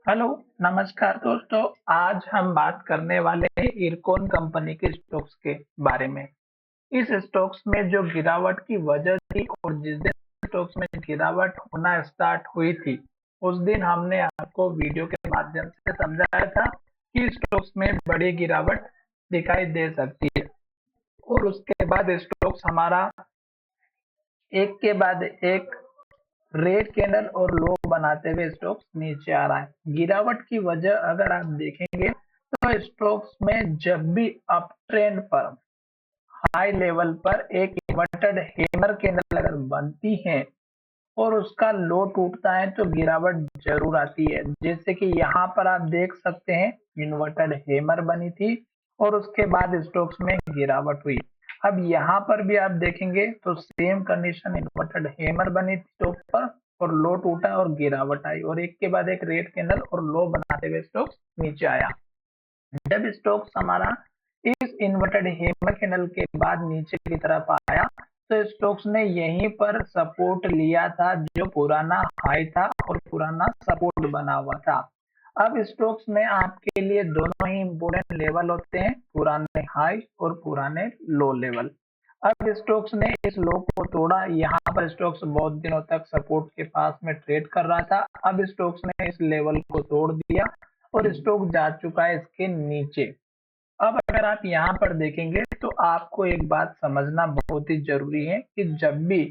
Hello, नमस्कार दोस्तों। आज हम बात करने वाले हैं इरकॉन कंपनी के स्टॉक्स के बारे में। इस स्टॉक्स में जो गिरावट की वजह थी और जिस दिन स्टॉक्स में गिरावट होना स्टार्ट हुई थी, उस दिन हमने आपको वीडियो के माध्यम से समझाया था कि स्टॉक्स में बड़ी गिरावट दिखाई दे सकती है और उसके बाद स्टॉक्स हमारा एक के बाद एक रेड कैंडल और लो बनाते हुए स्टॉक्स नीचे आ रहा है। गिरावट की वजह अगर आप देखेंगे तो स्टॉक्स में जब भी अप ट्रेंड पर हाई लेवल पर एक इन्वर्टेड हैमर कैंडल अगर बनती है और उसका लो टूटता है तो गिरावट जरूर आती है। जैसे कि यहाँ पर आप देख सकते हैं, इन्वर्टेड हैमर बनी थी और उसके बाद स्टॉक्स में गिरावट हुई। अब यहाँ पर भी आप देखेंगे तो सेम कंडीशन, इन्वर्टेड हैमर बनी थी टॉप पर और लो टूटा और गिरावट आई और एक के बाद एक रेड कैंडल और लो बनाते हुए स्टॉक्स नीचे आया। जब स्टॉक्स हमारा इस इन्वर्टेड हैमर कैंडल के बाद नीचे की तरफ आया तो स्टॉक्स ने यहीं पर सपोर्ट लिया था, जो पुराना हाई था और पुराना सपोर्ट बना हुआ था। अब स्टॉक्स में आपके लिए दोनों ही इंपोर्टेंट लेवल होते हैं, पुराने हाई और पुराने लो लेवल। अब स्टॉक्स ने इस लो को तोड़ा। यहाँ पर स्टॉक्स बहुत दिनों तक सपोर्ट के पास में ट्रेड कर रहा था। अब स्टॉक्स ने इस लेवल को तोड़ दिया और स्टॉक जा चुका है इसके नीचे। अब अगर आप यहाँ पर देखेंगे तो आपको एक बात समझना बहुत ही जरूरी है कि जब भी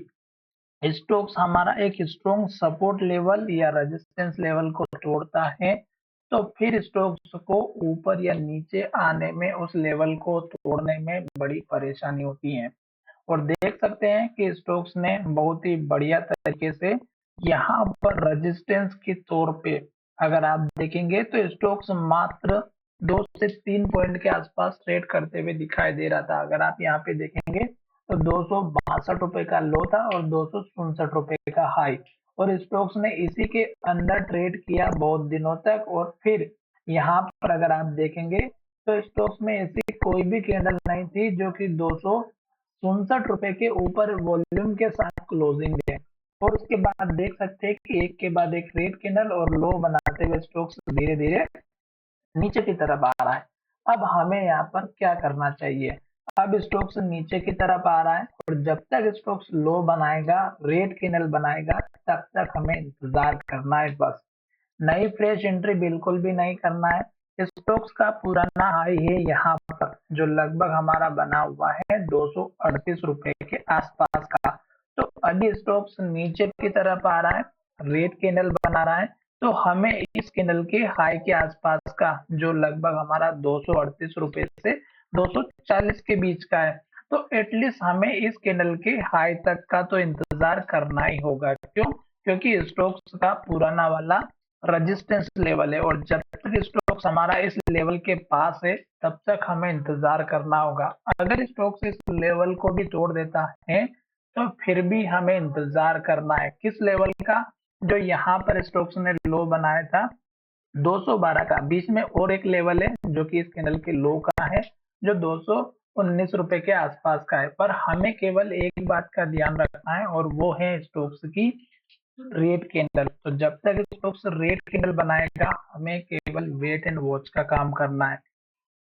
स्टोक्स हमारा एक स्ट्रॉन्ग सपोर्ट लेवल या रेजिस्टेंस लेवल को तोड़ता है तो फिर स्टोक्स को ऊपर या नीचे आने में, उस लेवल को तोड़ने में बड़ी परेशानी होती है। और देख सकते हैं कि स्टोक्स ने बहुत ही बढ़िया तरीके से यहाँ पर रेजिस्टेंस के तौर पे अगर आप देखेंगे तो स्टोक्स मात्र 2 से 3 पॉइंट के आसपास ट्रेड करते हुए दिखाई दे रहा था। अगर आप यहाँ पे देखेंगे तो 262 रुपए का लो था और 267 रुपए का हाई, और स्टोक्स ने इसी के अंदर ट्रेड किया बहुत दिनों तक। और फिर यहाँ पर अगर आप देखेंगे तो स्टोक्स में ऐसी कोई भी कैंडल नहीं थी जो कि 267 रुपए के ऊपर वॉल्यूम के साथ क्लोजिंग है। और उसके बाद देख सकते हैं कि एक के बाद एक रेड कैंडल और लो बनाते हुए स्टॉक्स धीरे धीरे नीचे की तरफ आ रहा है। अब हमें यहाँ पर क्या करना चाहिए? अब स्टॉक्स नीचे की तरफ आ रहा है और जब तक स्टॉक्स लो बनाएगा, रेड कैंडल बनाएगा, तब तक हमें इंतजार करना है बस। नई फ्रेश एंट्री बिल्कुल भी नहीं करना है। स्टॉक्स का पुराना हाई है यहाँ पर, जो लगभग हमारा बना हुआ है 238 रुपए के आसपास का। तो अभी स्टॉक्स नीचे की तरफ आ रहा है, रेड कैंडल बना रहा है, तो हमें इस कैंडल के हाई के आसपास का, जो लगभग हमारा 238 रुपए से 240 के बीच का है, तो एटलीस्ट हमें इस कैंडल के हाई तक का तो इंतजार करना ही होगा। क्यों? क्योंकि स्टॉक्स का पुराना वाला रेजिस्टेंस लेवल है और जब तक स्टॉक्स हमारा इस लेवल के पास है तब तक हमें इंतजार करना होगा। अगर स्टॉक्स इस लेवल को भी तोड़ देता है तो फिर भी हमें इंतजार करना है। किस लेवल का? जो यहाँ पर स्टॉक्स ने लो बनाया था 212 का। बीच में और एक लेवल है जो कि इस कैंडल के लो का है, जो 219 रुपए के आसपास का है। पर हमें केवल एक बात का ध्यान रखना है और वो है स्टॉक्स की रेड कैंडल। तो जब तक स्टॉक्स रेड कैंडल बनाएगा हमें केवल वेट एंड वॉच का काम करना है,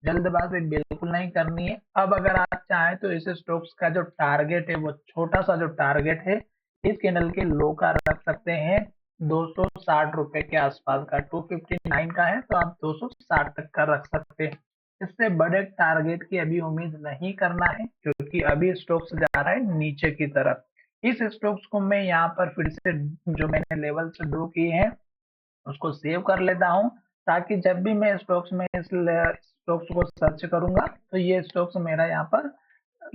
जल्दबाजी बिल्कुल नहीं करनी है। अब अगर आप चाहें तो इस स्टॉक्स का जो टारगेट है, वो छोटा सा जो टारगेट है इस कैंडल के लो का रख सकते हैं 260 रुपए के आसपास का। 259 का है तो आप 260 तक का रख सकते हैं। इससे बड़े टारगेट की अभी उम्मीद नहीं करना है क्योंकि अभी स्टॉक्स जा रहा है नीचे की तरफ। इस स्टॉक्स को मैं यहाँ पर फिर से जो मैंने लेवल से ड्रॉ किए हैं उसको सेव कर लेता हूँ, ताकि जब भी मैं स्टॉक्स में इस स्टॉक्स को सर्च करूंगा तो ये स्टॉक्स मेरा यहाँ पर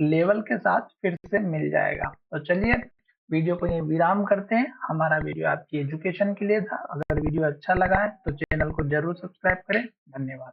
लेवल के साथ फिर से मिल जाएगा। तो चलिए वीडियो को ये विराम करते हैं। हमारा वीडियो आपकी एजुकेशन के लिए था। अगर वीडियो अच्छा लगा है तो चैनल को जरूर सब्सक्राइब करें। धन्यवाद।